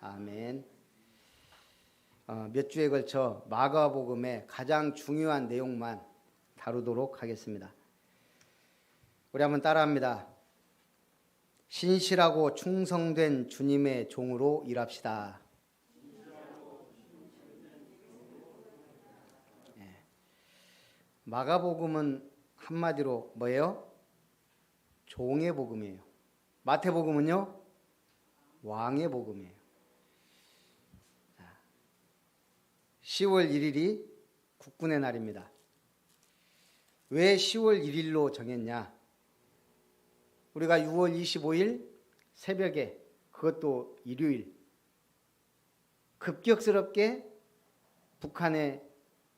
아멘. 몇 주에 걸쳐 마가복음의 가장 중요한 내용만 다루도록 하겠습니다. 우리 한번 따라합니다. 신실하고 충성된 주님의 종으로 일합시다. 마가복음은 한마디로 뭐예요? 종의 복음이에요. 마태복음은요? 왕의 복음이에요. 10월 1일이 국군의 날입니다. 왜 10월 1일로 정했냐? 우리가 6월 25일 새벽에, 그것도 일요일, 급격스럽게 북한의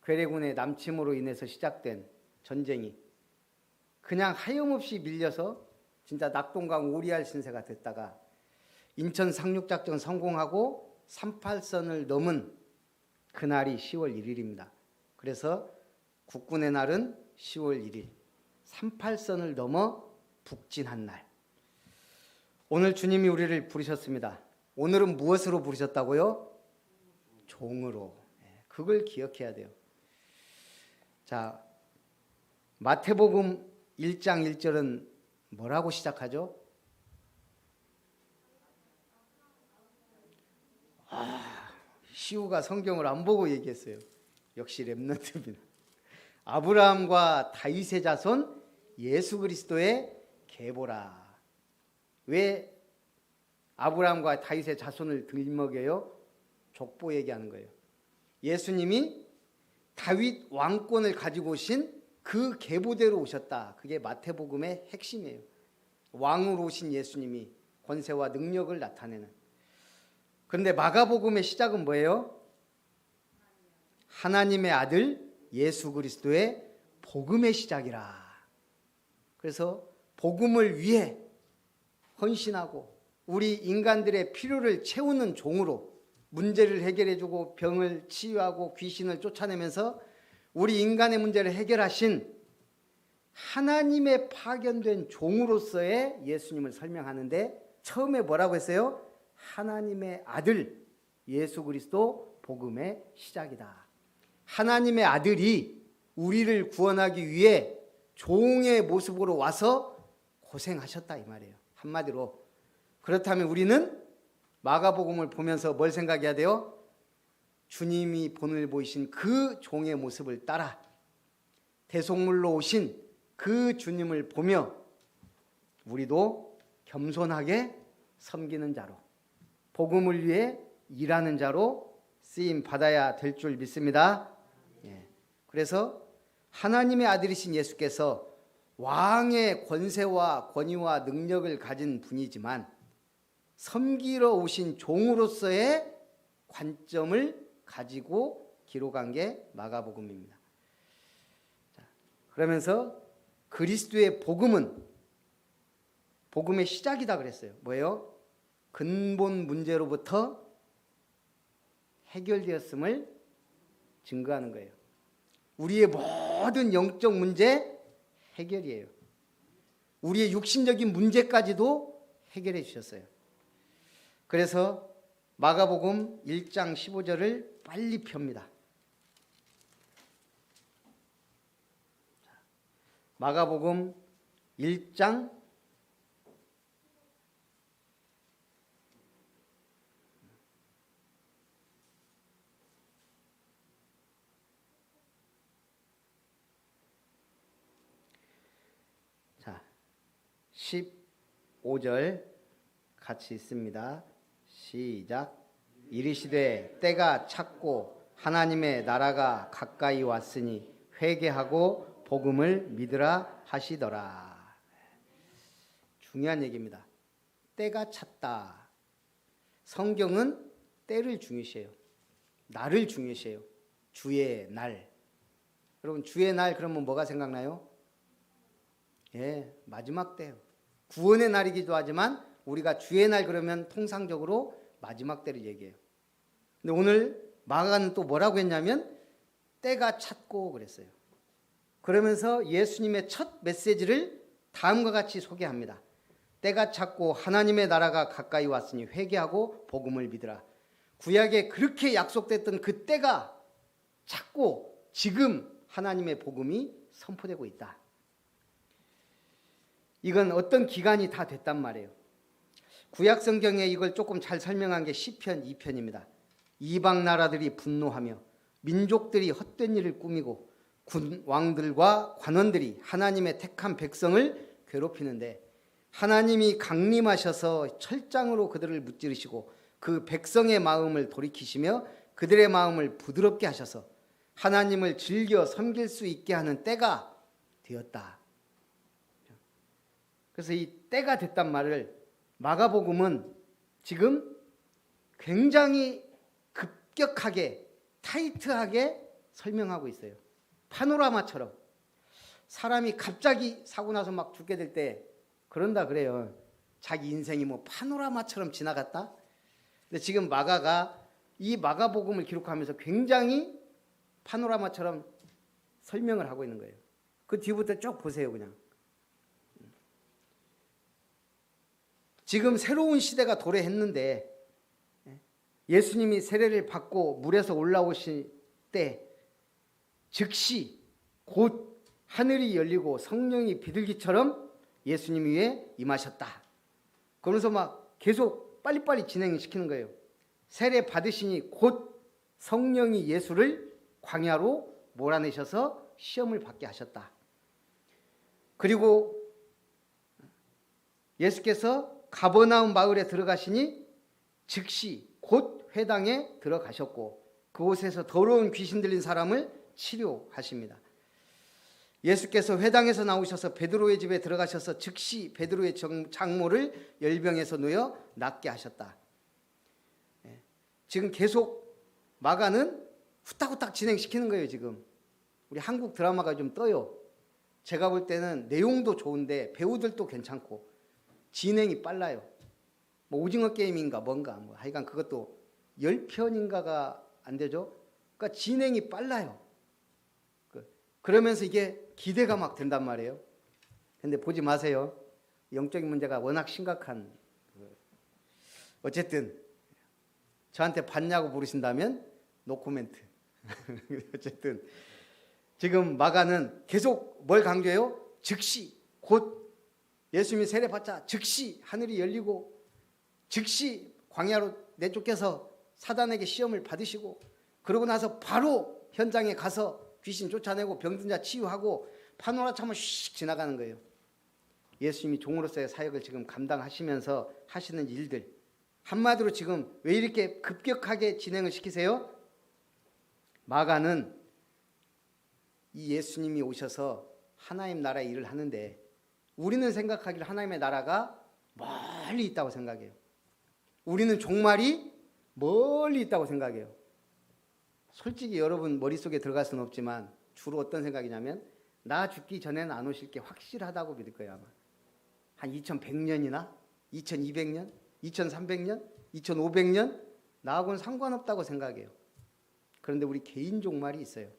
괴뢰군의 남침으로 인해서 시작된 전쟁이 그냥 하염없이 밀려서 진짜 낙동강 오리알 신세가 됐다가 인천 상륙작전 성공하고 38선을 넘은 그날이 10월 1일입니다. 그래서 국군의 날은 10월 1일, 38선을 넘어 북진한 날. 오늘 주님이 우리를 부르셨습니다. 오늘은 무엇으로 부르셨다고요? 종으로. 그걸 기억해야 돼요. 자, 마태복음 1장 1절은 뭐라고 시작하죠? 시우가 성경을 안 보고 얘기했어요. 역시 렘넌트입니다. 아브라함과 다윗의 자손 예수 그리스도의 계보라. 왜 아브라함과 다윗의 자손을 들먹여요? 족보 얘기하는 거예요. 예수님이 다윗 왕권을 가지고 오신 그 계보대로 오셨다. 그게 마태복음의 핵심이에요. 왕으로 오신 예수님이 권세와 능력을 나타내는. 그런데 마가복음의 시작은 뭐예요? 하나님의 아들 예수 그리스도의 복음의 시작이라. 그래서 복음을 위해 헌신하고 우리 인간들의 필요를 채우는 종으로 문제를 해결해주고 병을 치유하고 귀신을 쫓아내면서 우리 인간의 문제를 해결하신 하나님의 파견된 종으로서의 예수님을 설명하는데 처음에 뭐라고 했어요? 하나님의 아들 예수 그리스도 복음의 시작이다. 하나님의 아들이 우리를 구원하기 위해 종의 모습으로 와서 고생하셨다 이 말이에요. 한마디로. 그렇다면 우리는 마가복음을 보면서 뭘 생각해야 돼요? 주님이 본을 보이신 그 종의 모습을 따라 대속물로 오신 그 주님을 보며 우리도 겸손하게 섬기는 자로 복음을 위해 일하는 자로 쓰임 받아야 될 줄 믿습니다. 그래서 하나님의 아들이신 예수께서 왕의 권세와 권위와 능력을 가진 분이지만 섬기러 오신 종으로서의 관점을 가지고 기록한 게 마가복음입니다. 그러면서 그리스도의 복음은 복음의 시작이다 그랬어요. 뭐예요? 근본 문제로부터 해결되었음을 증거하는 거예요. 우리의 모든 영적 문제 해결이에요. 우리의 육신적인 문제까지도 해결해 주셨어요. 그래서 마가복음 1장 15절을 빨리 펴니다. 마가복음 1장 15절 같이 있습니다. 시작. 이르시되 때가 찼고 하나님의 나라가 가까이 왔으니 회개하고 복음을 믿으라 하시더라. 중요한 얘기입니다. 때가 찼다. 성경은 때를 중요시해요. 날을 중요시해요. 주의 날. 여러분 주의 날 그러면 뭐가 생각나요? 마지막 때예요. 구원의 날이기도 하지만 우리가 주의 날 그러면 통상적으로 마지막 때를 얘기해요. 근데 오늘 마가는 또 뭐라고 했냐면 때가 찼고 그랬어요. 그러면서 예수님의 첫 메시지를 다음과 같이 소개합니다. 때가 찼고 하나님의 나라가 가까이 왔으니 회개하고 복음을 믿으라. 구약에 그렇게 약속됐던 그 때가 찼고 지금 하나님의 복음이 선포되고 있다. 이건 어떤 기간이 다 됐단 말이에요. 구약 성경에 이걸 조금 잘 설명한 게 시편 2편입니다. 이방 나라들이 분노하며 민족들이 헛된 일을 꾸미고 왕들과 관원들이 하나님의 택한 백성을 괴롭히는데 하나님이 강림하셔서 철장으로 그들을 무찌르시고 그 백성의 마음을 돌이키시며 그들의 마음을 부드럽게 하셔서 하나님을 즐겨 섬길 수 있게 하는 때가 되었다. 그래서 이 때가 됐단 말을 마가복음은 지금 굉장히 급격하게 타이트하게 설명하고 있어요. 파노라마처럼. 사람이 갑자기 사고 나서 막 죽게 될 때 그런다 그래요. 자기 인생이 뭐 파노라마처럼 지나갔다. 근데 지금 마가가 이 마가복음을 기록하면서 굉장히 파노라마처럼 설명을 하고 있는 거예요. 그 뒤부터 쭉 보세요. 그냥 지금 새로운 시대가 도래했는데 예수님이 세례를 받고 물에서 올라오실 때 즉시 곧 하늘이 열리고 성령이 비둘기처럼 예수님 위에 임하셨다. 그러면서 막 계속 빨리빨리 진행시키는 거예요. 세례 받으시니 곧 성령이 예수를 광야로 몰아내셔서 시험을 받게 하셨다. 그리고 예수께서 가버나움 마을에 들어가시니 즉시 곧 회당에 들어가셨고 그곳에서 더러운 귀신 들린 사람을 치료하십니다. 예수께서 회당에서 나오셔서 베드로의 집에 들어가셔서 즉시 베드로의 장모를 열병에서 누여 낫게 하셨다. 지금 계속 마가는 후딱후딱 진행시키는 거예요. 지금 우리 한국 드라마가 좀 떠요. 제가 볼 때는 내용도 좋은데 배우들도 괜찮고 진행이 빨라요. 뭐 오징어 게임인가 뭔가 뭐 하여간 그것도 10편인가가 안 되죠. 그러니까 진행이 빨라요. 그러면서 이게 기대가 막 된단 말이에요. 근데 보지 마세요. 영적인 문제가 워낙 심각한. 어쨌든 저한테 봤냐고 물으신다면 노코멘트. 어쨌든 지금 마가는 계속 뭘 강조해요? 즉시 곧 예수님이 세례받자 즉시 하늘이 열리고 즉시 광야로 내쫓겨서 사단에게 시험을 받으시고 그러고 나서 바로 현장에 가서 귀신 쫓아내고 병든 자 치유하고 파노라처럼 휙 지나가는 거예요. 예수님이 종으로서의 사역을 지금 감당하시면서 하시는 일들. 한마디로 지금 왜 이렇게 급격하게 진행을 시키세요? 마가는 이 예수님이 오셔서 하나님 나라의 일을 하는데 우리는 생각하기를 하나님의 나라가 멀리 있다고 생각해요. 우리는 종말이 멀리 있다고 생각해요. 솔직히 여러분 머릿속에 들어갈 수는 없지만 주로 어떤 생각이냐면 나 죽기 전에는 안 오실 게 확실하다고 믿을 거예요. 아마 한 2100년이나 2200년 2300년 2500년 나하고는 상관없다고 생각해요. 그런데 우리 개인 종말이 있어요.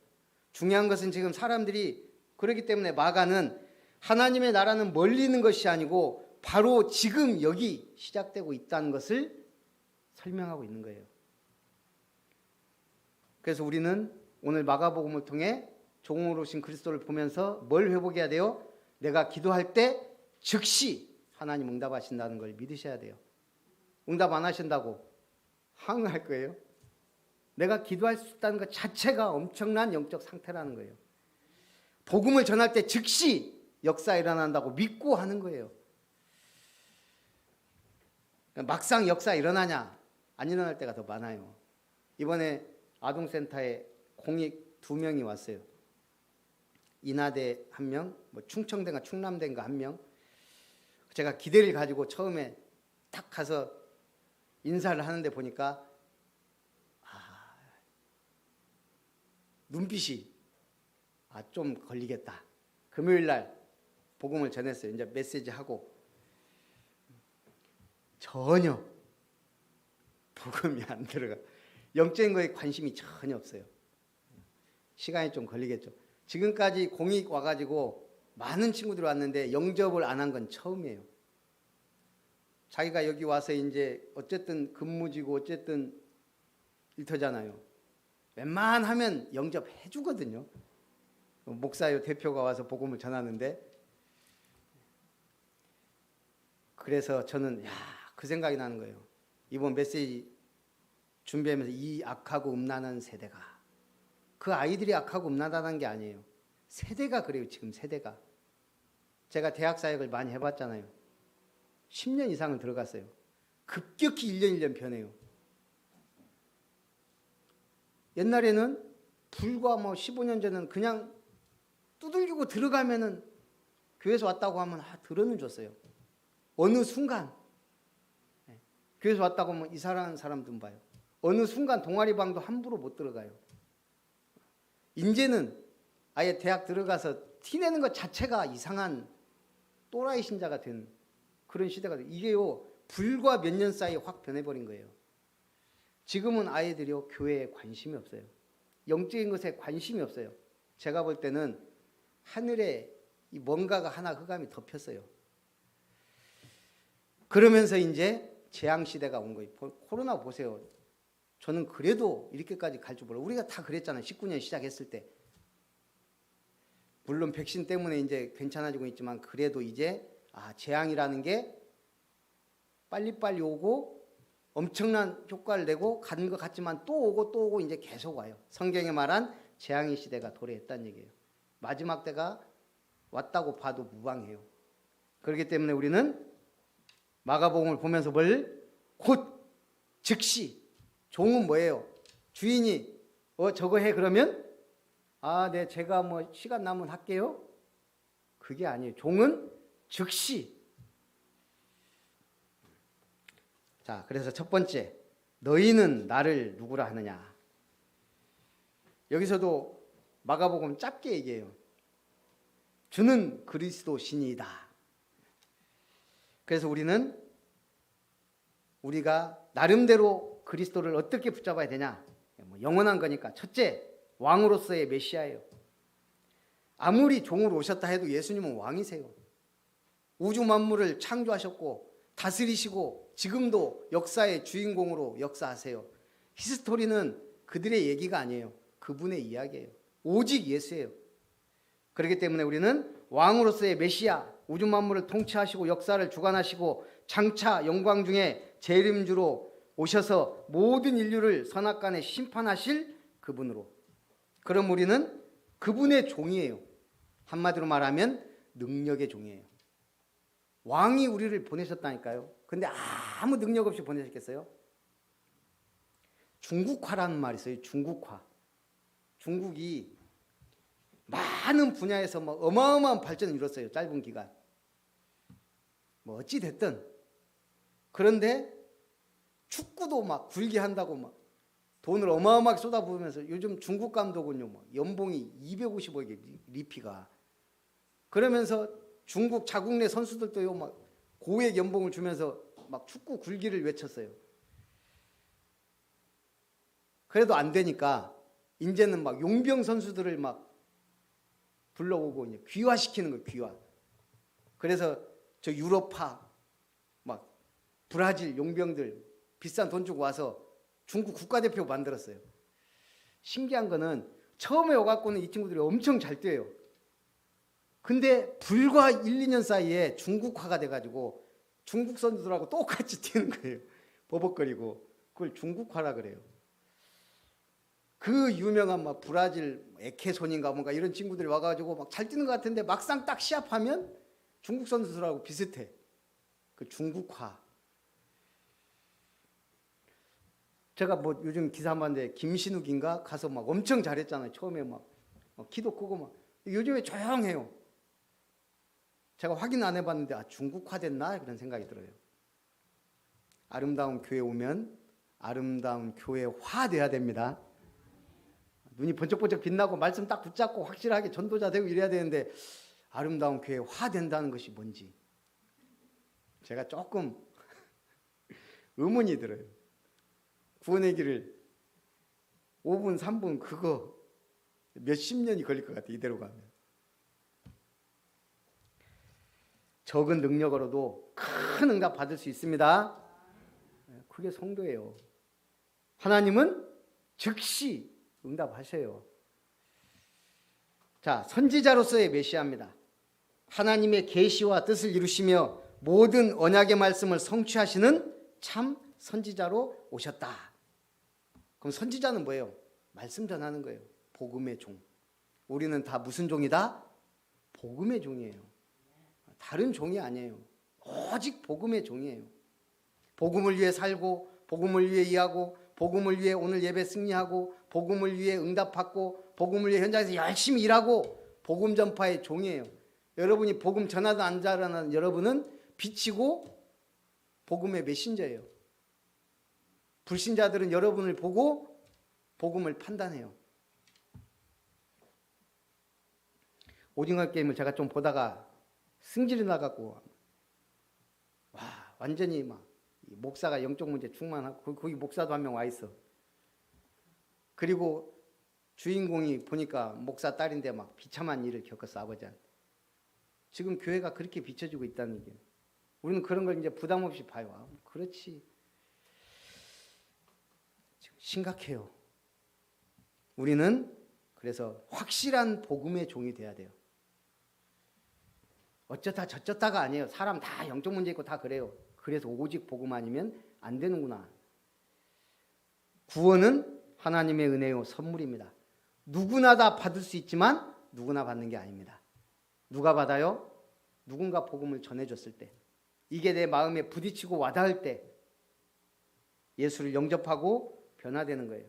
중요한 것은 지금 사람들이 그렇기 때문에 마가는 하나님의 나라는 멀리 있는 것이 아니고 바로 지금 여기 시작되고 있다는 것을 설명하고 있는 거예요. 그래서 우리는 오늘 마가복음을 통해 종으로 오신 그리스도를 보면서 뭘 회복해야 돼요? 내가 기도할 때 즉시 하나님 응답하신다는 걸 믿으셔야 돼요. 응답 안 하신다고 항의할 거예요. 내가 기도할 수 있다는 것 자체가 엄청난 영적 상태라는 거예요. 복음을 전할 때 즉시 역사 일어난다고 믿고 하는 거예요. 막상 역사 일어나냐? 안 일어날 때가 더 많아요. 이번에 아동센터에 공익 2명이 왔어요. 인하대 1명, 뭐 충청대인가 충남대인가 1명. 제가 기대를 가지고 처음에 딱 가서 인사를 하는데 보니까 눈빛이 좀 걸리겠다. 금요일 날 복음을 전했어요. 이제 메시지하고 전혀 복음이 안 들어가. 영적인 거에 관심이 전혀 없어요. 시간이 좀 걸리겠죠. 지금까지 공익 와가지고 많은 친구들이 왔는데 영접을 안 한 건 처음이에요. 자기가 여기 와서 이제 어쨌든 근무지고 어쨌든 일터잖아요. 웬만하면 영접해 주거든요. 목사요 대표가 와서 복음을 전하는데, 그래서 저는 그 생각이 나는 거예요. 이번 메시지 준비하면서 이 악하고 음란한 세대가, 그 아이들이 악하고 음란하다는 게 아니에요. 세대가 그래요. 지금 세대가. 제가 대학 사역을 많이 해봤잖아요. 10년 이상을 들어갔어요. 급격히 1년 1년 변해요. 옛날에는 불과 15년 전에는 그냥 두들기고 들어가면은 교회에서 왔다고 하면 들어는 줬어요. 어느 순간 교회에서 왔다고 하면 이사라는 사람 좀 봐요. 어느 순간 동아리방도 함부로 못 들어가요. 이제는 아예 대학 들어가서 티내는 것 자체가 이상한 또라이 신자가 된 그런 시대가 돼요. 이게요, 불과 몇 년 사이에 확 변해버린 거예요. 지금은 아이들이요, 교회에 관심이 없어요. 영적인 것에 관심이 없어요. 제가 볼 때는 하늘에 이 뭔가가 하나 흑암이 덮였어요. 그러면서 이제 재앙 시대가 온 거예요. 코로나 보세요. 저는 그래도 이렇게까지 갈 줄 몰라요. 우리가 다 그랬잖아요. 19년 시작했을 때. 물론 백신 때문에 이제 괜찮아지고 있지만, 그래도 이제 재앙이라는 게 빨리빨리 오고 엄청난 효과를 내고 가는 것 같지만 또 오고 또 오고 이제 계속 와요. 성경에 말한 재앙의 시대가 도래했다는 얘기예요. 마지막 때가 왔다고 봐도 무방해요. 그렇기 때문에 우리는 마가복음을 보면서 곧 즉시, 종은 뭐예요? 주인이 저거 해 그러면 네, 제가 시간 나면 할게요. 그게 아니에요. 종은 즉시. 자, 그래서 첫 번째, 너희는 나를 누구라 하느냐. 여기서도 마가복음 짧게 얘기해요. 주는 그리스도시니이다. 그래서 우리가 나름대로 그리스도를 어떻게 붙잡아야 되냐. 영원한 거니까 첫째, 왕으로서의 메시아예요. 아무리 종으로 오셨다 해도 예수님은 왕이세요. 우주 만물을 창조하셨고 다스리시고 지금도 역사의 주인공으로 역사하세요. 히스토리는 그들의 얘기가 아니에요. 그분의 이야기예요. 오직 예수예요. 그렇기 때문에 우리는 왕으로서의 메시아, 우주 만물을 통치하시고 역사를 주관하시고 장차 영광 중에 재림주로 오셔서 모든 인류를 선악간에 심판하실 그분으로. 그럼 우리는 그분의 종이에요. 한마디로 말하면 능력의 종이에요. 왕이 우리를 보내셨다니까요. 근데 아무 능력 없이 보내셨겠어요? 중국화라는 말이 있어요. 중국화. 중국이 많은 분야에서 어마어마한 발전을 이뤘어요. 짧은 기간. 어찌 됐든. 그런데 축구도 굴게 한다고 돈을 어마어마하게 쏟아부으면서 요즘 중국 감독은요, 연봉이 250억이에요. 리피가. 그러면서 중국 자국 내 선수들도요, 고액 연봉을 주면서 축구 굴기를 외쳤어요. 그래도 안 되니까 이제는 용병 선수들을 불러오고 이제 귀화시키는 거예요. 귀화. 그래서 저 유럽파 브라질 용병들 비싼 돈 주고 와서 중국 국가대표 만들었어요. 신기한 거는 처음에 와갖고는 이 친구들이 엄청 잘 뛰어요. 근데 불과 1, 2년 사이에 중국화가 돼가지고 중국 선수들하고 똑같이 뛰는 거예요. 버벅거리고. 그걸 중국화라 그래요. 그 유명한 브라질 에케손인가 뭔가 이런 친구들이 와가지고 잘 뛰는 것 같은데 막상 딱 시합하면 중국 선수들하고 비슷해. 그 중국화. 제가 요즘 기사 봤는데 김신욱인가 가서 엄청 잘했잖아요. 처음에 키도 크고 요즘에 조용해요. 제가 확인 안 해봤는데 중국화됐나 그런 생각이 들어요. 아름다운 교회 오면 아름다운 교회화 돼야 됩니다. 눈이 번쩍번쩍 빛나고 말씀 딱 붙잡고 확실하게 전도자 되고 이래야 되는데 아름다운 교회화 된다는 것이 뭔지 제가 조금 의문이 들어요. 구원의 길을 5분, 3분 그거 몇십 년이 걸릴 것 같아요. 이대로 가면. 적은 능력으로도 큰 응답 받을 수 있습니다. 그게 성도예요. 하나님은 즉시 응답하셔요. 자, 선지자로서의 메시아입니다. 하나님의 계시와 뜻을 이루시며 모든 언약의 말씀을 성취하시는 참 선지자로 오셨다. 그럼 선지자는 뭐예요? 말씀 전하는 거예요. 복음의 종. 우리는 다 무슨 종이다? 복음의 종이에요. 다른 종이 아니에요. 오직 복음의 종이에요. 복음을 위해 살고, 복음을 위해 일하고, 복음을 위해 오늘 예배 승리하고, 복음을 위해 응답받고, 복음을 위해 현장에서 열심히 일하고, 복음 전파의 종이에요. 여러분이 복음 전하든 안 전하든 여러분은 빛이고 복음의 메신저예요. 불신자들은 여러분을 보고 복음을 판단해요. 오징어 게임을 제가 좀 보다가 승질이 나갖고 와 완전히 막 목사가 영적 문제 충만하고 거기 목사도 한 명 와 있어. 그리고 주인공이 보니까 목사 딸인데 막 비참한 일을 겪었어. 아버지한테. 지금 교회가 그렇게 비춰지고 있다는 얘기예요. 우리는 그런 걸 이제 부담 없이 봐요. 아, 그렇지. 지금 심각해요. 우리는 그래서 확실한 복음의 종이 돼야 돼요. 어쩌다 저쩌다가 아니에요. 사람 다 영적 문제 있고 다 그래요. 그래서 오직 복음 아니면 안 되는구나. 구원은 하나님의 은혜요 선물입니다. 누구나 다 받을 수 있지만 누구나 받는 게 아닙니다. 누가 받아요? 누군가 복음을 전해줬을 때, 이게 내 마음에 부딪히고 와닿을 때 예수를 영접하고 변화되는 거예요.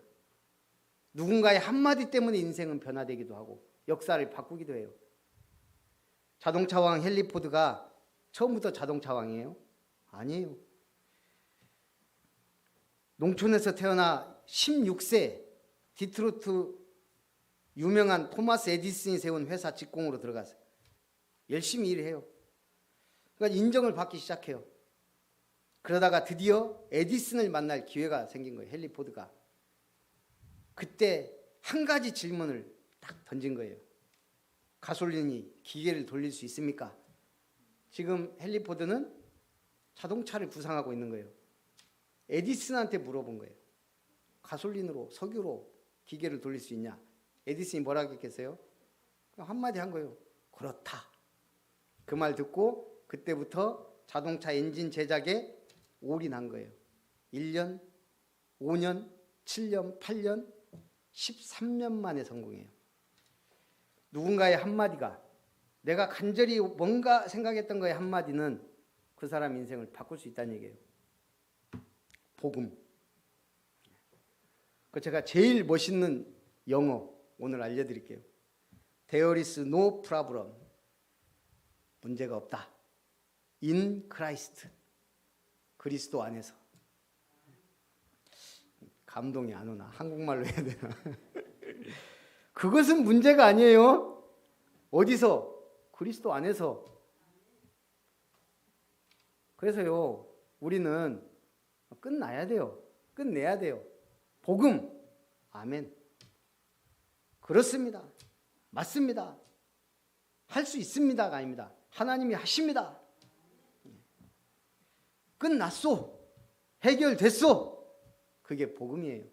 누군가의 한마디 때문에 인생은 변화되기도 하고 역사를 바꾸기도 해요. 자동차왕 헨리 포드가 처음부터 자동차왕이에요? 아니에요. 농촌에서 태어나 16세 디트로이트 유명한 토마스 에디슨이 세운 회사 직공으로 들어갔어요. 열심히 일해요. 그러니까 인정을 받기 시작해요. 그러다가 드디어 에디슨을 만날 기회가 생긴 거예요. 헨리 포드가. 그때 한 가지 질문을 딱 던진 거예요. 가솔린이 기계를 돌릴 수 있습니까? 지금 헨리 포드는 자동차를 구상하고 있는 거예요. 에디슨한테 물어본 거예요. 가솔린으로, 석유로 기계를 돌릴 수 있냐? 에디슨이 뭐라고 했겠어요? 한마디 한 거예요. 그렇다. 그 말 듣고 그때부터 자동차 엔진 제작에 올인한 거예요. 1년, 5년, 7년, 8년, 13년 만에 성공해요. 누군가의 한마디가, 내가 간절히 뭔가 생각했던 거의 한마디는 그 사람 인생을 바꿀 수 있다는 얘기예요. 복음. 그 제가 제일 멋있는 영어 오늘 알려드릴게요. There is no problem. 문제가 없다. In Christ. 그리스도 안에서. 감동이 안 오나? 한국말로 해야 되나? 그것은 문제가 아니에요. 어디서? 그리스도 안에서. 그래서요, 우리는 끝나야 돼요. 끝내야 돼요. 복음. 아멘. 그렇습니다. 맞습니다. 할 수 있습니다가 아닙니다. 하나님이 하십니다. 끝났소. 해결됐소. 그게 복음이에요.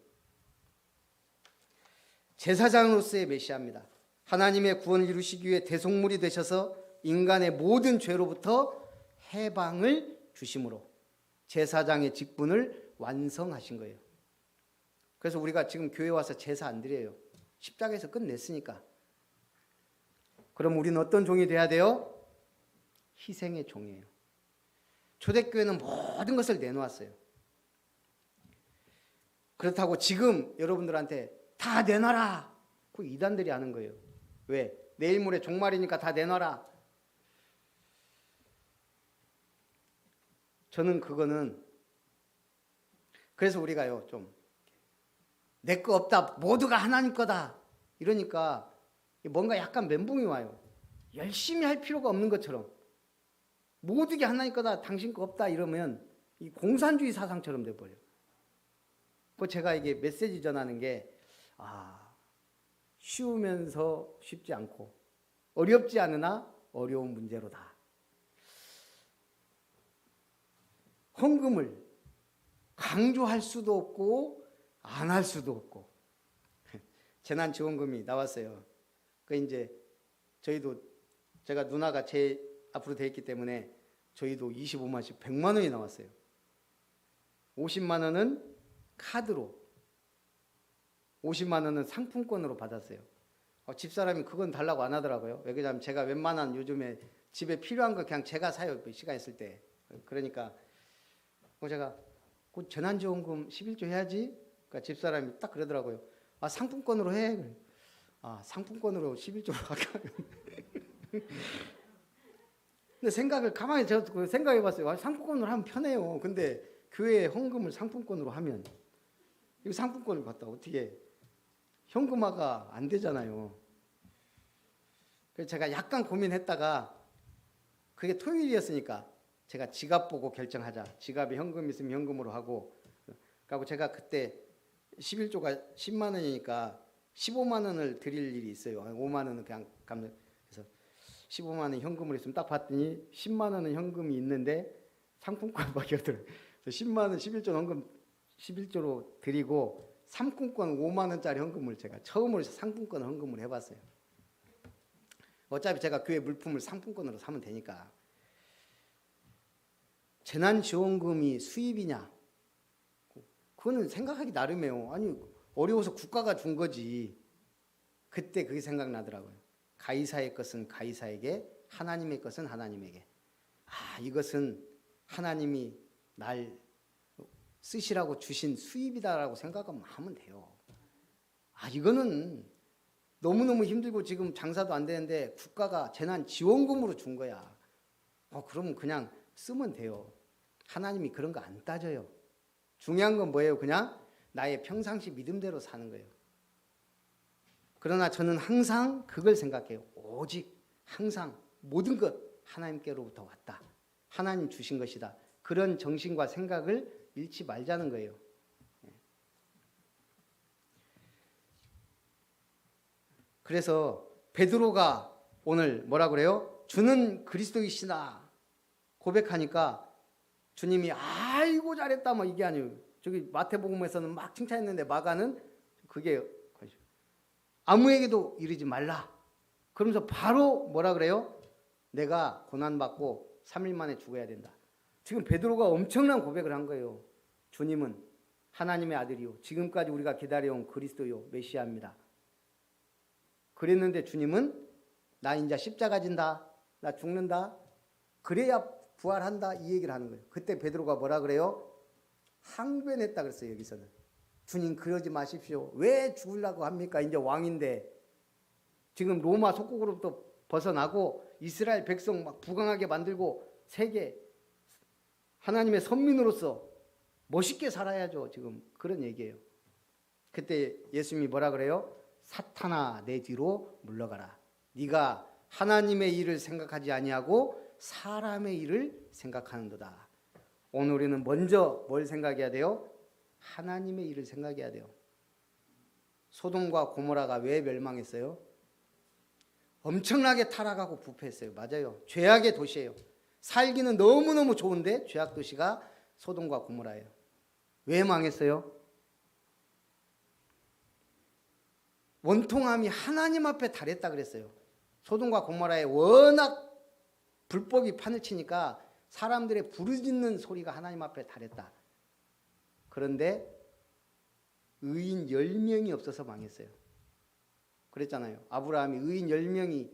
제사장으로서의 메시아입니다. 하나님의 구원을 이루시기 위해 대속물이 되셔서 인간의 모든 죄로부터 해방을 주심으로 제사장의 직분을 완성하신 거예요. 그래서 우리가 지금 교회 와서 제사 안 드려요. 십자가에서 끝냈으니까. 그럼 우리는 어떤 종이 돼야 돼요? 희생의 종이에요. 초대교회는 모든 것을 내놓았어요. 그렇다고 지금 여러분들한테 다 내놔라. 그 이단들이 하는 거예요. 왜? 내일 모레 종말이니까 다 내놔라. 저는 그거는, 그래서 우리가요 좀 내 거 없다, 모두가 하나님 거다 이러니까 뭔가 약간 멘붕이 와요. 열심히 할 필요가 없는 것처럼 모두 게 하나님 거다, 당신 거 없다 이러면 이 공산주의 사상처럼 돼버려요. 그 제가 이게 메시지 전하는 게 쉬우면서 쉽지 않고 어렵지 않으나 어려운 문제로다. 헌금을 강조할 수도 없고 안 할 수도 없고 재난지원금이 나왔어요. 그 이제 저희도 제가 누나가 제 앞으로 돼 있기 때문에 저희도 25만씩 100만 원이 나왔어요. 50만 원은 카드로, 50만 원은 상품권으로 받았어요. 집사람이 그건 달라고 안 하더라고요. 왜 그러냐면 제가 웬만한 요즘에 집에 필요한 거 그냥 제가 사요. 시간 있을 때. 그러니까 제가 곧 재난지원금 11조 해야지. 그러니까 집사람이 딱 그러더라고요. 상품권으로 해. 상품권으로 11조로 할까요? 근데 생각을 가만히 제가 생각해 봤어요. 상품권으로 하면 편해요. 근데 교회 헌금을 상품권으로 하면 이거 상품권을 갖다 어떻게 현금화가 안 되잖아요. 그래서 제가 약간 고민했다가 그게 토요일이었으니까 제가 지갑 보고 결정하자. 지갑에 현금 있으면 현금으로 하고. 그리고 제가 그때 11조가 10만 원이니까 15만 원을 드릴 일이 있어요. 5만 원은 그냥 갚는. 그래서 15만 원 현금으로 있으면 딱 봤더니 10만 원은 현금이 있는데 상품권밖에 없더라고요. 그래서 10만 원 11조 현금 11조로 드리고 상품권 5만 원짜리 현금을 제가 처음으로 상품권 헌금을 해봤어요. 어차피 제가 교회 물품을 상품권으로 사면 되니까. 재난지원금이 수입이냐? 그거는 생각하기 나름이에요. 아니 어려워서 국가가 준 거지. 그때 그게 생각나더라고요. 가이사의 것은 가이사에게, 하나님의 것은 하나님에게. 이것은 하나님이 날 쓰시라고 주신 수입이다라고 생각하면 돼요. 이거는 너무너무 힘들고 지금 장사도 안 되는데 국가가 재난지원금으로 준 거야. 그러면 그냥 쓰면 돼요. 하나님이 그런 거 안 따져요. 중요한 건 뭐예요? 그냥 나의 평상시 믿음대로 사는 거예요. 그러나 저는 항상 그걸 생각해요. 오직 항상 모든 것 하나님께로부터 왔다. 하나님 주신 것이다. 그런 정신과 생각을 잃지 말자는 거예요. 그래서 베드로가 오늘 뭐라 그래요? 주는 그리스도이시다 고백하니까 주님이 아이고 잘했다 뭐 이게 아니에요. 저기 마태복음에서는 막 칭찬했는데 마가는 그게 아무에게도 이르지 말라. 그러면서 바로 뭐라 그래요? 내가 고난받고 3일 만에 죽어야 된다. 지금 베드로가 엄청난 고백을 한 거예요. 주님은 하나님의 아들이요 지금까지 우리가 기다려온 그리스도요 메시아입니다. 그랬는데 주님은 나 이제 십자가 진다. 나 죽는다. 그래야 부활한다. 이 얘기를 하는 거예요. 그때 베드로가 뭐라 그래요? 항변했다 그랬어요. 여기서는. 주님 그러지 마십시오. 왜 죽으려고 합니까? 이제 왕인데. 지금 로마 속국으로부터 벗어나고 이스라엘 백성 막 부강하게 만들고 세계 하나님의 선민으로서 멋있게 살아야죠. 지금 그런 얘기예요. 그때 예수님이 뭐라 그래요? 사탄아 내 뒤로 물러가라. 네가 하나님의 일을 생각하지 아니하고 사람의 일을 생각하는도다. 오늘 우리는 먼저 뭘 생각해야 돼요? 하나님의 일을 생각해야 돼요. 소돔과 고모라가 왜 멸망했어요? 엄청나게 타락하고 부패했어요. 맞아요. 죄악의 도시예요. 살기는 너무너무 좋은데 죄악 도시가 소돔과 고모라예요. 왜 망했어요? 원통함이 하나님 앞에 달했다 그랬어요. 소돔과 고모라에 워낙 불법이 판을 치니까 사람들의 부르짖는 소리가 하나님 앞에 달했다. 그런데 의인 10명이 없어서 망했어요. 그랬잖아요. 아브라함이 의인 10명이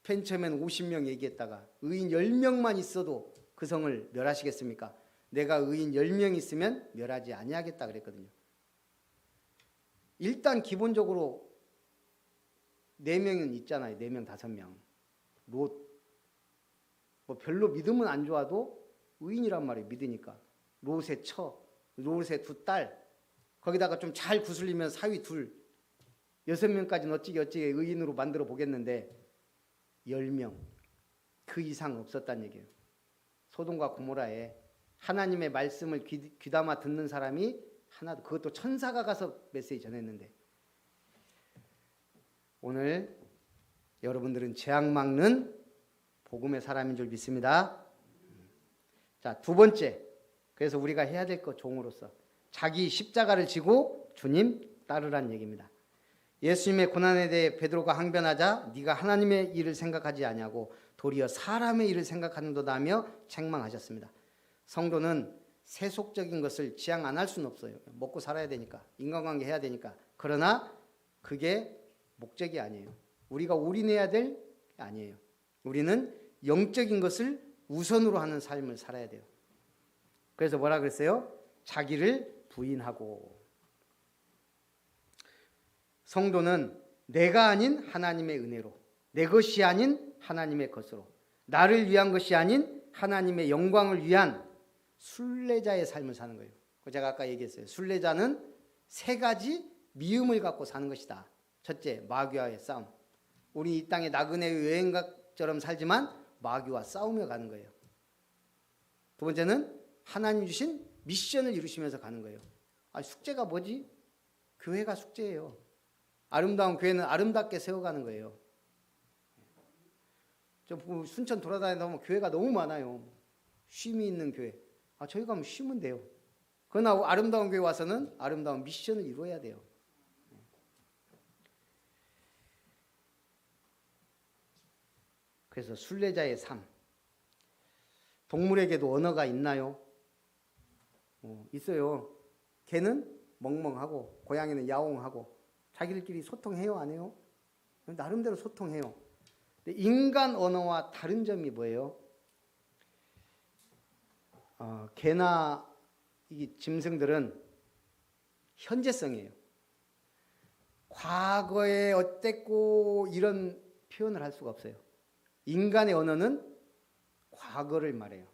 맨 처음엔 50명 얘기했다가 의인 10명만 있어도 그 성을 멸하시겠습니까? 내가 의인 10명 있으면 멸하지 아니하겠다 그랬거든요. 일단 기본적으로 4명은 있잖아요. 4명, 5명. 롯. 뭐 별로 믿음은 안 좋아도 의인이란 말이에요. 믿으니까. 롯의 처, 롯의 2딸. 거기다가 좀 잘 구슬리면 사위 2. 6명까지는 어찌게 의인으로 만들어 보겠는데 10명. 그 이상 없었단 얘기예요. 소돔과 고모라에 하나님의 말씀을 귀담아 듣는 사람이 하나도, 그것도 천사가 가서 메시지 전했는데, 오늘 여러분들은 재앙 막는 복음의 사람인 줄 믿습니다. 자, 2번째. 그래서 우리가 해야 될 것 종으로서 자기 십자가를 지고 주님 따르란 얘기입니다. 예수님의 고난에 대해 베드로가 항변하자 네가 하나님의 일을 생각하지 아니하고 도리어 사람의 일을 생각하는도다며 책망하셨습니다. 성도는 세속적인 것을 지향 안 할 수는 없어요. 먹고 살아야 되니까, 인간관계 해야 되니까. 그러나 그게 목적이 아니에요. 우리가 올인해야 될 게 아니에요. 우리는 영적인 것을 우선으로 하는 삶을 살아야 돼요. 그래서 뭐라 그랬어요? 자기를 부인하고. 성도는 내가 아닌 하나님의 은혜로, 내 것이 아닌 하나님의 것으로, 나를 위한 것이 아닌 하나님의 영광을 위한 순례자의 삶을 사는 거예요. 제가 아까 얘기했어요. 순례자는 세 가지 미움을 갖고 사는 것이다. 첫째, 마귀와의 싸움. 우리 이 땅에 나그네 여행가처럼 살지만 마귀와 싸우며 가는 거예요. 두 번째는 하나님 주신 미션을 이루시면서 가는 거예요. 숙제가 뭐지? 교회가 숙제예요. 아름다운 교회는 아름답게 세워가는 거예요. 저 순천 돌아다니다 보면 교회가 너무 많아요. 쉼이 있는 교회. 저희 가면 쉬면 돼요. 그러나 아름다운 교회 와서는 아름다운 미션을 이루어야 돼요. 그래서 순례자의 삶. 동물에게도 언어가 있나요? 있어요. 개는 멍멍하고 고양이는 야옹하고 자기들끼리 소통해요, 안 해요? 나름대로 소통해요. 근데 인간 언어와 다른 점이 뭐예요? 개나 이 짐승들은 현재성이에요. 과거에 어땠고 이런 표현을 할 수가 없어요. 인간의 언어는 과거를 말해요.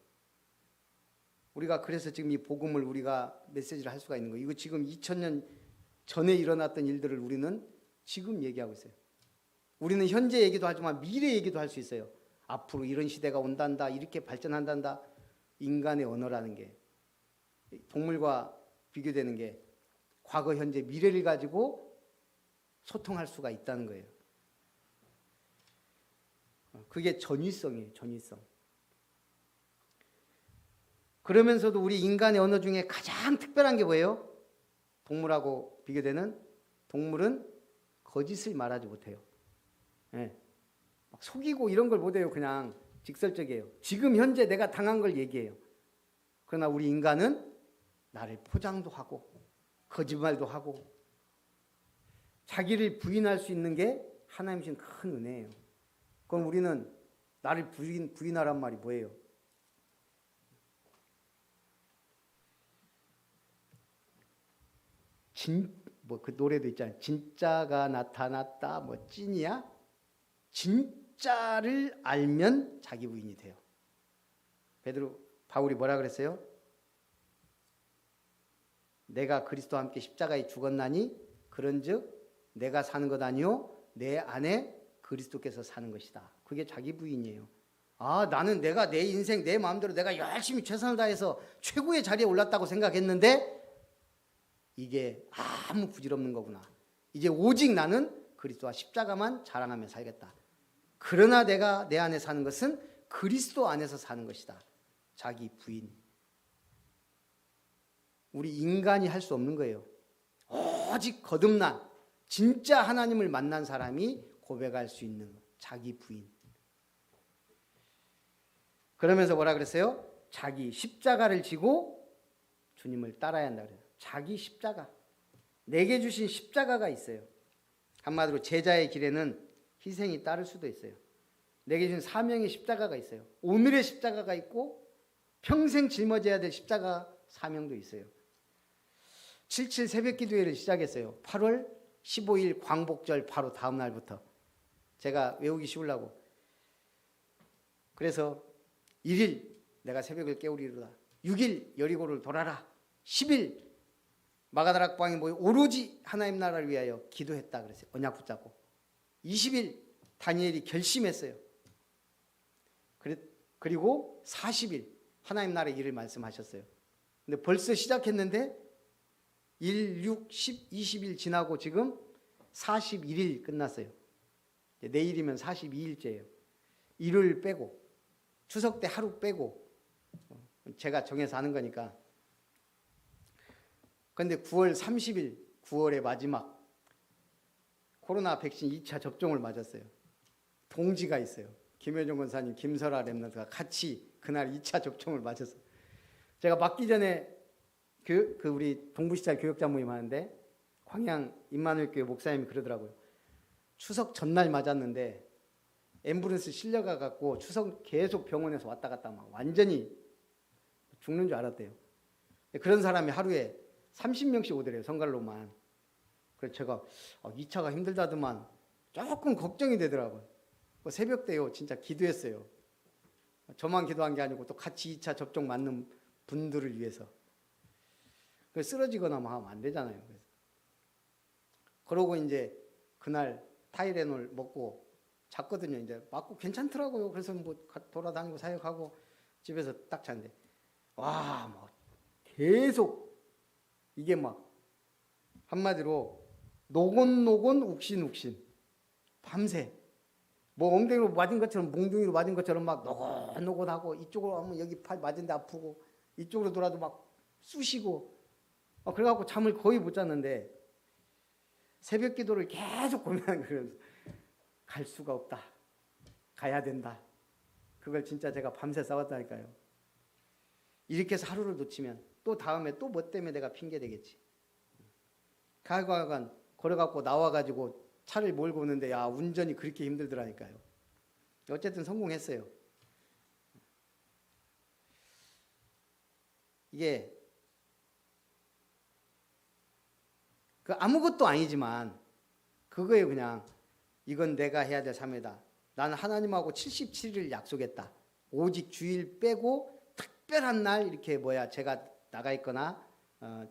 우리가 그래서 지금 이 복음을 우리가 메시지를 할 수가 있는 거예요. 이거 지금 2000년 전에 일어났던 일들을 우리는 지금 얘기하고 있어요. 우리는 현재 얘기도 하지만 미래 얘기도 할 수 있어요. 앞으로 이런 시대가 온단다, 이렇게 발전한단다. 인간의 언어라는 게 동물과 비교되는 게 과거, 현재, 미래를 가지고 소통할 수가 있다는 거예요. 그게 전위성이에요. 전위성. 그러면서도 우리 인간의 언어 중에 가장 특별한 게 뭐예요? 동물하고 비교되는 동물은 거짓을 말하지 못해요. 막 속이고 이런 걸 못해요. 그냥 직설적이에요. 지금 현재 내가 당한 걸 얘기해요. 그러나 우리 인간은 나를 포장도 하고 거짓말도 하고 자기를 부인할 수 있는 게 하나님 주신 큰 은혜예요. 그럼 우리는 나를 부인하란 말이 뭐예요? 그 노래도 있잖아요. 진짜가 나타났다. 찐이야? 진짜를 알면 자기 부인이 돼요. 바울이 뭐라 그랬어요? 내가 그리스도와 함께 십자가에 죽었나니 그런즉 내가 사는 것 아니요 내 안에 그리스도께서 사는 것이다. 그게 자기 부인이에요. 나는 내가 내 인생 내 마음대로 내가 열심히 최선을 다해서 최고의 자리에 올랐다고 생각했는데 이게 아무 부질없는 거구나. 이제 오직 나는 그리스도와 십자가만 자랑하며 살겠다. 그러나 내가 내 안에 사는 것은 그리스도 안에서 사는 것이다. 자기 부인. 우리 인간이 할 수 없는 거예요. 오직 거듭난 진짜 하나님을 만난 사람이 고백할 수 있는 자기 부인. 그러면서 뭐라 그랬어요? 자기 십자가를 지고 주님을 따라야 한다 그래요. 자기 십자가. 내게 주신 십자가가 있어요. 한마디로 제자의 길에는 희생이 따를 수도 있어요. 내게 주신 사명의 십자가가 있어요. 오늘의 십자가가 있고 평생 짊어져야 될 십자가 사명도 있어요. 77 새벽기도회를 시작했어요. 8월 15일 광복절 바로 다음 날부터. 제가 외우기 쉬우려고. 그래서 1일 내가 새벽을 깨우리로다. 6일 여리고를 돌아라. 10일 마가다락방에 모여 오로지 하나님 나라를 위하여 기도했다 그랬어요. 언약 붙잡고. 20일 다니엘이 결심했어요. 그리고 40일 하나님 나라의 일을 말씀하셨어요. 근데 벌써 시작했는데 1, 6, 10, 20일 지나고 지금 41일 끝났어요. 내일이면 42일째예요. 일요일 빼고 추석 때 하루 빼고 제가 정해서 하는 거니까. 그런데 9월 30일 9월의 마지막 코로나 백신 2차 접종을 맞았어요. 동지가 있어요. 김효정 권사님, 김설아 랩런트가 같이 그날 2차 접종을 맞았어요. 제가 맞기 전에 우리 동부시장 교역자 모임 하는데 광양 임마누엘교회 목사님이 그러더라고요. 추석 전날 맞았는데 앰뷸런스 실려가 갖고 추석 계속 병원에서 왔다 갔다 막 완전히 죽는 줄 알았대요. 그런 사람이 하루에 30명씩 오더래요. 성갈로만. 그래서 제가 2차가 힘들다더만 조금 걱정이 되더라고요. 새벽 때요 진짜 기도했어요. 저만 기도한 게 아니고 또 같이 2차 접종 맞는 분들을 위해서. 쓰러지거나 뭐 하면 안 되잖아요. 그러고 이제 그날 타이레놀 먹고 잤거든요. 이제 맞고 괜찮더라고요. 그래서 뭐 돌아다니고 사역하고 집에서 딱 잤는데 와, 뭐 계속 이게 막 한마디로 노곤노곤 욱신욱신 밤새 뭐 엉덩이로 맞은 것처럼 몽둥이로 맞은 것처럼 막 노곤노곤하고 이쪽으로 하면 여기 팔 맞은 데 아프고 이쪽으로 돌아도 막 쑤시고 그래갖고 잠을 거의 못 잤는데 새벽 기도를 계속 고민하는 거예요. 갈 수가 없다. 가야 된다. 그걸 진짜 제가 밤새 싸웠다니까요. 이렇게 해서 하루를 놓치면 또 다음에 또 뭐 때문에 내가 핑계 대겠지. 가관 걸어갖고 나와가지고 차를 몰고 오는데 야 운전이 그렇게 힘들더라니까요. 어쨌든 성공했어요. 이게 아무것도 아니지만 그거에 그냥 이건 내가 해야 될 삶이다. 나는 하나님하고 77일 약속했다. 오직 주일 빼고 특별한 날 이렇게 제가 나가 있거나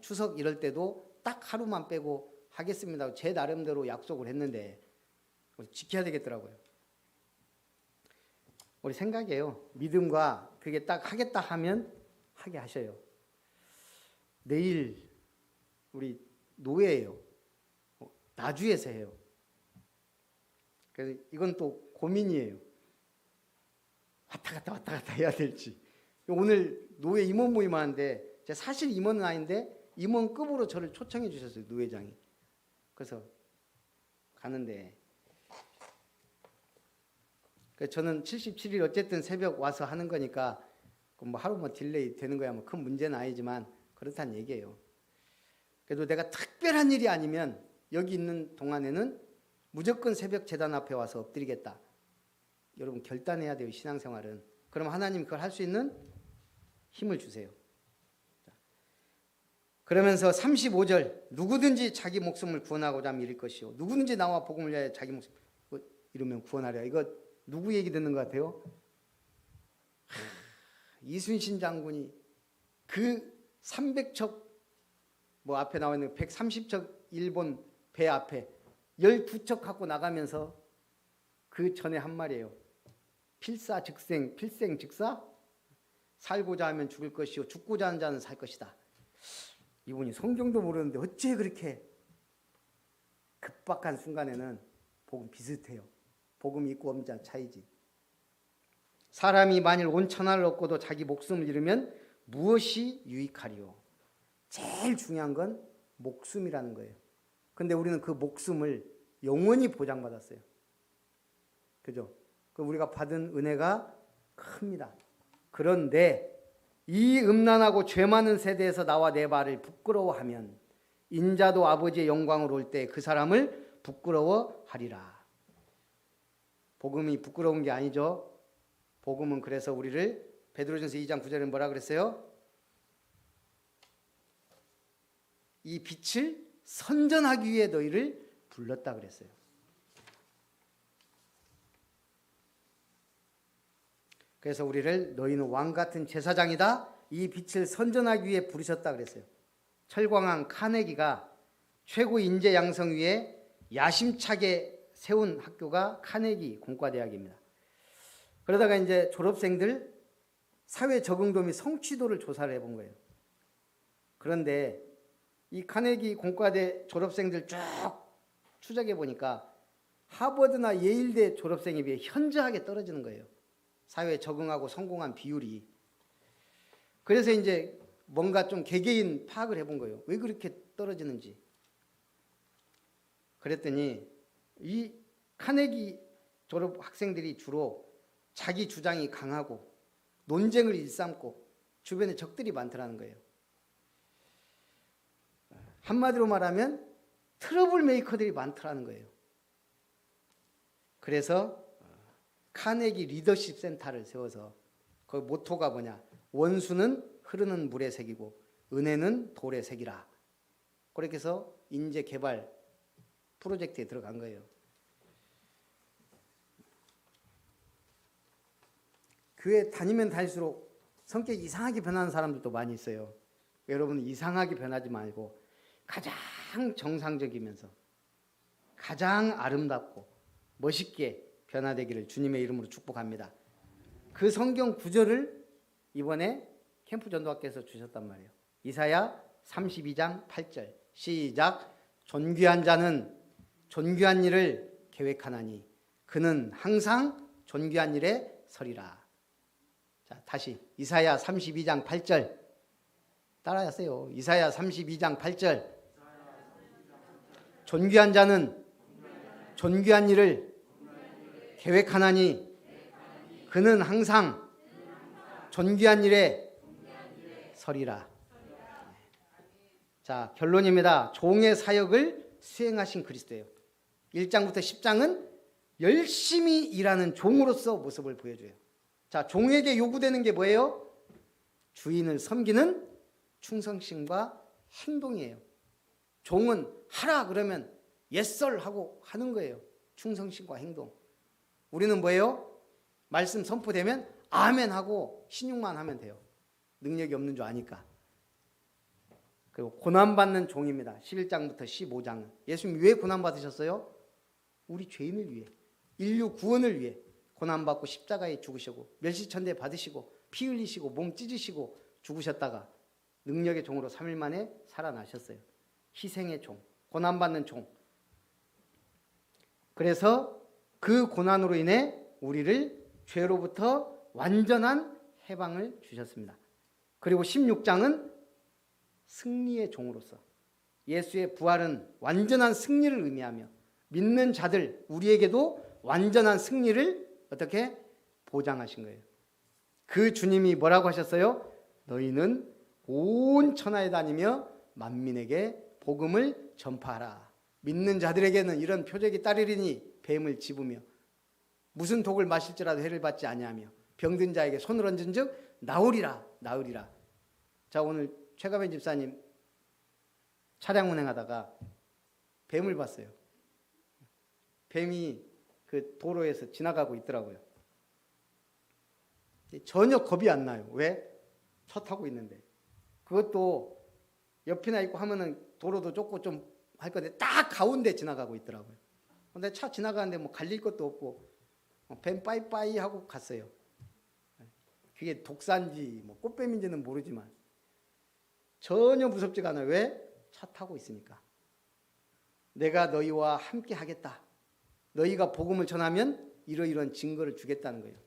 추석 이럴 때도 딱 하루만 빼고 하겠습니다. 제 나름대로 약속을 했는데 지켜야 되겠더라고요. 우리 생각이에요. 믿음과 그게 딱 하겠다 하면 하게 하셔요. 내일 우리 노예예요. 나주에서 해요. 그래서 이건 또 고민이에요. 왔다 갔다 해야 될지. 오늘 노예 임원 모임 하는데 제가 사실 임원은 아닌데 임원급으로 저를 초청해 주셨어요. 노회장이. 그래서 가는데 저는 77일 어쨌든 새벽 와서 하는 거니까 뭐 하루 뭐 딜레이 되는 거야 뭐 큰 문제는 아니지만 그렇다는 얘기예요. 그래도 내가 특별한 일이 아니면 여기 있는 동안에는 무조건 새벽 제단 앞에 와서 엎드리겠다. 여러분 결단해야 돼요. 신앙생활은. 그럼 하나님 그걸 할 수 있는 힘을 주세요. 그러면서 35절 누구든지 자기 목숨을 구원하고자 하면 이를 것이요 누구든지 나와 복음을 위하여 자기 목숨 이러면 구원하려. 이거 누구 얘기 듣는 것 같아요? 이순신 장군이 그 300척 뭐 앞에 나와 있는 130척 일본 배 앞에 12척 갖고 나가면서 그 전에 한 말이에요. 필생즉사 살고자 하면 죽을 것이요 죽고자 하는 자는 살 것이다. 이분이 성경도 모르는데 어째 그렇게 급박한 순간에는 복음 비슷해요. 복음이 있고 없는 자 차이지. 사람이 만일 온 천하를 얻고도 자기 목숨을 잃으면 무엇이 유익하리요? 제일 중요한 건 목숨이라는 거예요. 근데 우리는 그 목숨을 영원히 보장받았어요. 그죠? 우리가 받은 은혜가 큽니다. 그런데 이 음란하고 죄 많은 세대에서 나와 내 발을 부끄러워하면 인자도 아버지의 영광으로 올 때 그 사람을 부끄러워하리라. 복음이 부끄러운 게 아니죠. 복음은 그래서 우리를 베드로전서 2장 9절에 뭐라 그랬어요? 이 빛을 선전하기 위해 너희를 불렀다 그랬어요. 그래서 우리를 너희는 왕같은 제사장이다. 이 빛을 선전하기 위해 부르셨다 그랬어요. 철광왕 카네기가 최고 인재 양성 위해 야심차게 세운 학교가 카네기 공과대학입니다. 그러다가 이제 졸업생들 사회 적응도 및 성취도를 조사를 해본 거예요. 그런데 이 카네기 공과대 졸업생들 쭉 추적해 보니까 하버드나 예일대 졸업생에 비해 현저하게 떨어지는 거예요. 사회에 적응하고 성공한 비율이. 그래서 이제 뭔가 좀 개개인 파악을 해본 거예요. 왜 그렇게 떨어지는지. 그랬더니 이 카네기 졸업 학생들이 주로 자기 주장이 강하고 논쟁을 일삼고 주변에 적들이 많더라는 거예요. 한마디로 말하면 트러블 메이커들이 많더라는 거예요. 그래서 카네기 리더십 센터를 세워서 그 모토가 뭐냐? 원수는 흐르는 물의 색이고 은혜는 돌의 색이라. 그렇게 해서 인재 개발 프로젝트에 들어간 거예요. 교회 다니면 다닐수록 성격이 이상하게 변하는 사람들도 많이 있어요. 여러분 이상하게 변하지 말고 가장 정상적이면서 가장 아름답고 멋있게 변화되기를 주님의 이름으로 축복합니다. 그 성경 구절을 이번에 캠프 전도학교에서 주셨단 말이에요. 이사야 32장 8절 시작. 존귀한 자는 존귀한 일을 계획하나니 그는 항상 존귀한 일에 서리라. 자, 다시 이사야 32장 8절 따라하세요. 이사야 32장 8절 존귀한 자는 존귀한 일을 계획하나니 그는 항상 존귀한 일에 서리라. 자, 결론입니다. 종의 사역을 수행하신 그리스도예요. 1장부터 10장은 열심히 일하는 종으로서 모습을 보여줘요. 자, 종에게 요구되는 게 뭐예요? 주인을 섬기는 충성심과 행동이에요. 종은 하라 그러면 yes 하고 하는 거예요. 충성심과 행동. 우리는 뭐예요? 말씀 선포되면 아멘 하고 신용만 하면 돼요. 능력이 없는 줄 아니까. 그리고 고난받는 종입니다. 11장부터 15장은. 예수님 왜 고난받으셨어요? 우리 죄인을 위해, 인류 구원을 위해 고난받고 십자가에 죽으시고 멸시천대 받으시고 피 흘리시고 몸 찢으시고 죽으셨다가 능력의 종으로 3일 만에 살아나셨어요. 희생의 종, 고난받는 종. 그래서 그 고난으로 인해 우리를 죄로부터 완전한 해방을 주셨습니다. 그리고 16장은 승리의 종으로서 예수의 부활은 완전한 승리를 의미하며 믿는 자들 우리에게도 완전한 승리를 어떻게 보장하신 거예요. 그 주님이 뭐라고 하셨어요? 너희는 온 천하에 다니며 만민에게 복음을 전파하라. 믿는 자들에게는 이런 표적이 따르리니 뱀을 집으며 무슨 독을 마실지라도 해를 받지 아니하며 병든 자에게 손을 얹은즉 나으리라. 자, 오늘 최가변 집사님 차량 운행하다가 뱀을 봤어요. 뱀이 그 도로에서 지나가고 있더라고요. 전혀 겁이 안 나요. 왜? 차 타고 있는데. 그것도 옆이나 있고 하면은 도로도 좁고 좀 할 건데 딱 가운데 지나가고 있더라고요. 근데 차 지나가는데 뭐 갈릴 것도 없고 뱀 빠이빠이 하고 갔어요. 그게 독사인지 뭐 꽃뱀인지는 모르지만 전혀 무섭지가 않아요. 왜? 차 타고 있으니까. 내가 너희와 함께 하겠다. 너희가 복음을 전하면 이러이러한 증거를 주겠다는 거예요.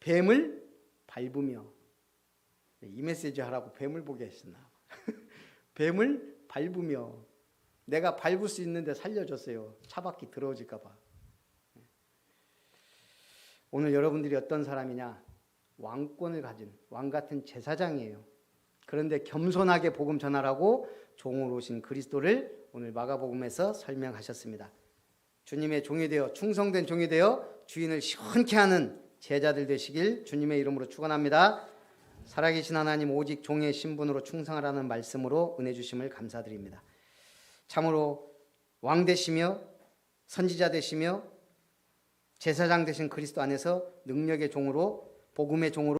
뱀을 밟으며 이 메시지 하라고 뱀을 보게 하셨나. 뱀을 밟으며 내가 밟을 수 있는데 살려줬어요. 차바퀴 들어오질까 봐. 오늘 여러분들이 어떤 사람이냐? 왕권을 가진 왕 같은 제사장이에요. 그런데 겸손하게 복음 전하라고 종으로 오신 그리스도를 오늘 마가복음에서 설명하셨습니다. 주님의 종이 되어 충성된 종이 되어 주인을 시원케 하는 제자들 되시길 주님의 이름으로 축원합니다. 살아계신 하나님 오직 종의 신분으로 충성하라는 말씀으로 은혜 주심을 감사드립니다. 참으로 왕 되시며 선지자 되시며 제사장 되신 그리스도 안에서 능력의 종으로 복음의 종으로